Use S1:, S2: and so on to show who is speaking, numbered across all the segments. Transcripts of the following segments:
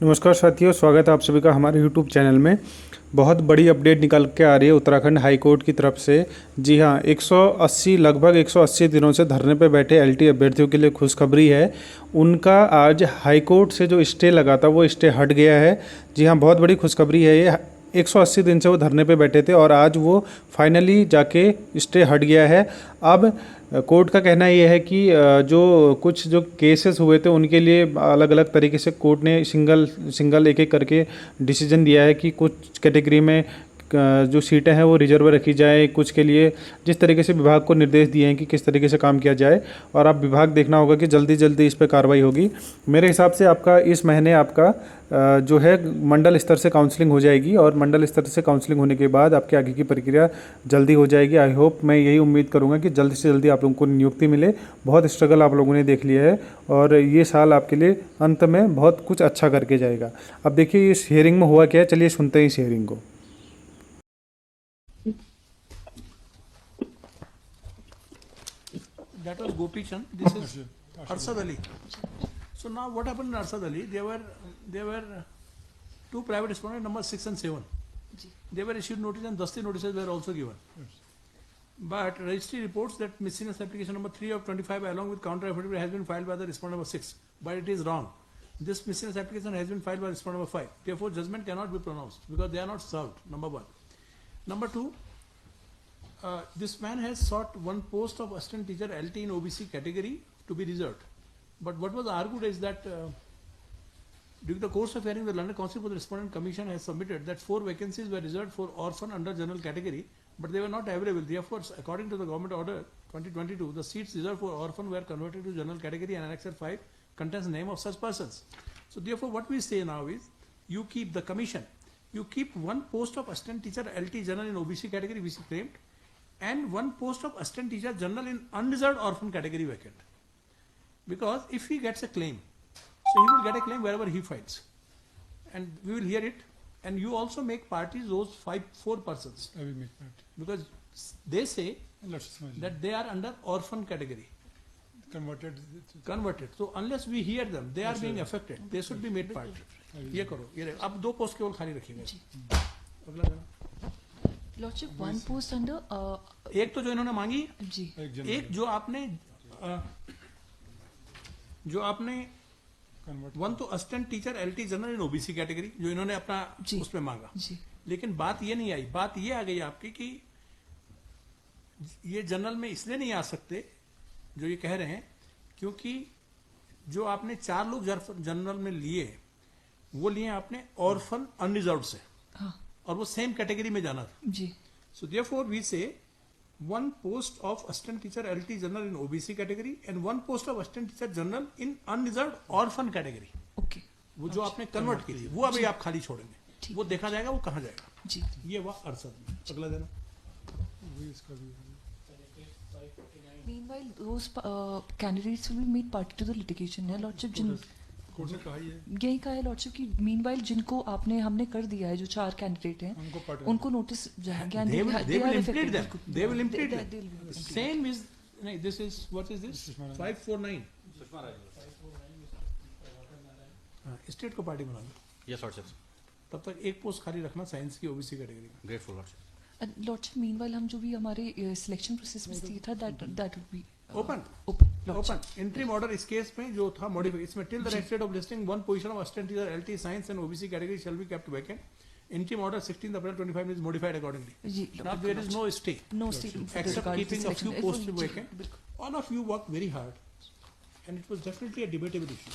S1: नमस्कार साथियों, स्वागत है आप सभी का हमारे YouTube चैनल में। बहुत बड़ी अपडेट निकल के आ रही है उत्तराखंड हाई कोर्ट की तरफ से। जी हाँ, 180 लगभग 180 दिनों से धरने पे बैठे एलटी अभ्यर्थियों के लिए खुशखबरी है। उनका आज हाई कोर्ट से जो स्टे लगा था वो स्टे हट गया है। जी हाँ, बहुत बड़ी खुशखबरी है ये। 180 दिन से वो धरने पे बैठे थे और आज वो फाइनली जाके स्टे हट गया है। अब कोर्ट का कहना ये है कि जो केसेस हुए थे उनके लिए अलग अलग तरीके से कोर्ट ने सिंगल एक एक करके डिसीजन दिया है कि कुछ कैटेगरी में जो सीटें हैं वो रिजर्व रखी जाए, कुछ के लिए जिस तरीके से विभाग को निर्देश दिए हैं कि किस तरीके से काम किया जाए। और अब विभाग देखना होगा कि जल्दी जल्दी इस पर कार्रवाई होगी। मेरे हिसाब से आपका इस महीने आपका जो है मंडल स्तर से काउंसलिंग हो जाएगी और मंडल स्तर से काउंसलिंग होने के बाद आपके आगे की प्रक्रिया जल्दी हो जाएगी। आई होप, मैं यही उम्मीद करूंगा कि जल्दी से जल्दी आप लोगों को नियुक्ति मिले। बहुत स्ट्रगल आप लोगों ने देख लिया है और ये साल आपके लिए अंत में बहुत कुछ अच्छा करके जाएगा। अब देखिए इस हियरिंग में हुआ क्या है, चलिए सुनते हैं इस हियरिंग को।
S2: That was Gopi Chand. This is Arshad Ali. So now what happened in Arshad Ali? There were two private respondents, number 6 and 7. They were issued notice and thus the notices were also given. But registry reports that miscellaneous application number 3 of 25 along with counter affidavit has been filed by the respondent number 6. But it is wrong. This miscellaneous application has been filed by respondent number 5. Therefore, judgment cannot be pronounced because they are not served. Number 1. Number 2. This man has sought one post of assistant teacher LT in OBC category to be reserved. But what was argued is that during the course of hearing, the London Council for the Respondent Commission has submitted that 4 vacancies were reserved for orphan under general category, but they were not available. Therefore, according to the Government Order 2022, the seats reserved for orphan were converted to general category and Annexure 5 contains the name of such persons. So therefore, what we say now is, you keep the commission, you keep one post of assistant teacher LT general in OBC category, which is claimed, and one post of assistant teacher general in unreserved orphan category vacant. Because if he gets a claim, so he will get a claim wherever he files. And we will hear it. And you also make parties those 4 persons.
S3: I will make that.
S2: Because they say that they are under orphan category. Converted. So unless we hear them, they are being affected. They should be made part. ये करो, ये अब 2 post केवल खाली रखिएगा। अगला देना।
S4: Lordship one post under
S2: एक तो जो इन्होंने मांगी
S4: जी,
S2: एक जो आपने वन तो assistant teacher LT general in OBC category जो इन्होंने अपना उसमें मांगा जी। लेकिन बात ये नहीं आई, बात ये आ गई आपकी कि ये जनरल में इसलिए नहीं आ सकते जो ये कह रहे हैं क्योंकि जो आपने 4 लोग जनरल में लिए वो लिए आपने ऑर्फन अनरिजर्व्ड से और वो सेम कैटेगरी में जाना था
S4: जी।
S2: सो देयरफॉर वी से one post of assistant teacher LT general in OBC category and one post of assistant teacher general in unreserved orphan category.
S4: Okay.
S2: वो जो आपने कन्वर्ट की थी वो अभी आप खाली छोड़ेंगे, वो देखा जाएगा वो कहाँ जाएगा
S4: जी।
S2: ये हुआ अरसद में। अगला देना।
S4: Meanwhile, those candidates will be made party to the litigation है लॉर्डशिप जिन
S3: कोर्ट ने कहा ही है,
S4: यही कहा है लॉर्डशिप की मीनवाइल जिनको हमने कर दिया है जो 4 कैंडिडेट हैं उनको नोटिस ज्ञान
S2: they will implement them. They will implement them. Same is नहीं, this is what is this 549 state को पार्टी बना लो।
S5: Yes lordship.
S2: तब तक एक पोस्ट खाली रखना साइंस की ओबीसी कैटेगरी में।
S5: Grateful lordship.
S4: लॉर्डशिप मीनवाइल हम जो भी हमारे सिलेक्शन प्रोसेस में थी था that would be
S2: open interim order इस केस में जो था मॉडिफाई इसमें till the next date of listing one position of assistant teacher LT science and OBC category shall be kept vacant. Interim order 16 April 25 is modified accordingly. Now there is no stay except keeping a few posts vacant. All of you worked very hard and it was definitely a debatable issue,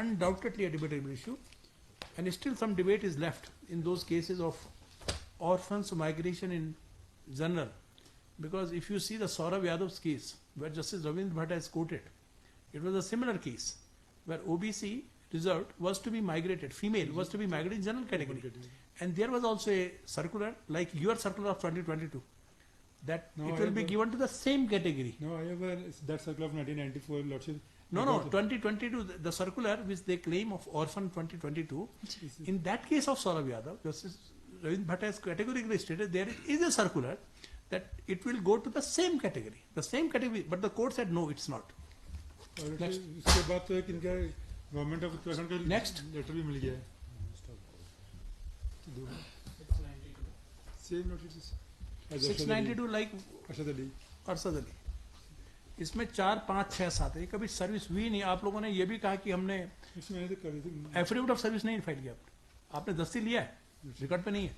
S2: undoubtedly a debatable issue, and still some debate is left in those cases of orphans migration in general. Because if you see the Saurav Yadav's case, where Justice Ravindra Bhatt has quoted, it was a similar case where OBC reserved was to be migrated, female was to be migrated in general category. And there was also a circular, like your circular of 2022, that it will be given to the same category.
S3: No, I have that circular of 1994, Lordship.
S2: No, 2022, the circular which they claim of orphan 2022, in that case of Saurav Yadav, Justice Ravindra Bhatt has categorically stated there is a circular that it will go to the same category, but the court said no, it's not.
S3: इसके बाद तो एक इनका government of Uttarakhand का
S2: next
S3: letter भी मिल गया है। Same notices as
S2: 692 like
S3: Arshad Ali.
S2: Arshad Ali, इसमें 4, 5, 6, 7 है, कभी सर्विस हुई नहीं। आप लोगों ने ये भी कहा कि हमने
S3: इसमें मैंने तो करी थी
S2: एफिडेविट ऑफ सर्विस नहीं फाइल किया, आपने दस्ती लिया है, रिकॉर्ड पे नहीं है।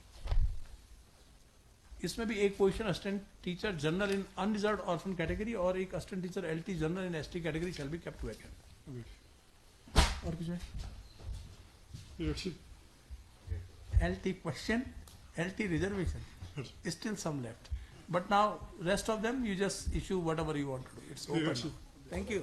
S2: इसमें भी एक position assistant teacher general in unreserved orphan category और एक assistant teacher LT general in ST category shall be kept vacant.
S3: Wait.
S2: और कुछ है?
S3: Lordship.
S2: LT question, LT reservation, still some left. But now rest of them you just issue whatever you want to do. It's open now. Thank you.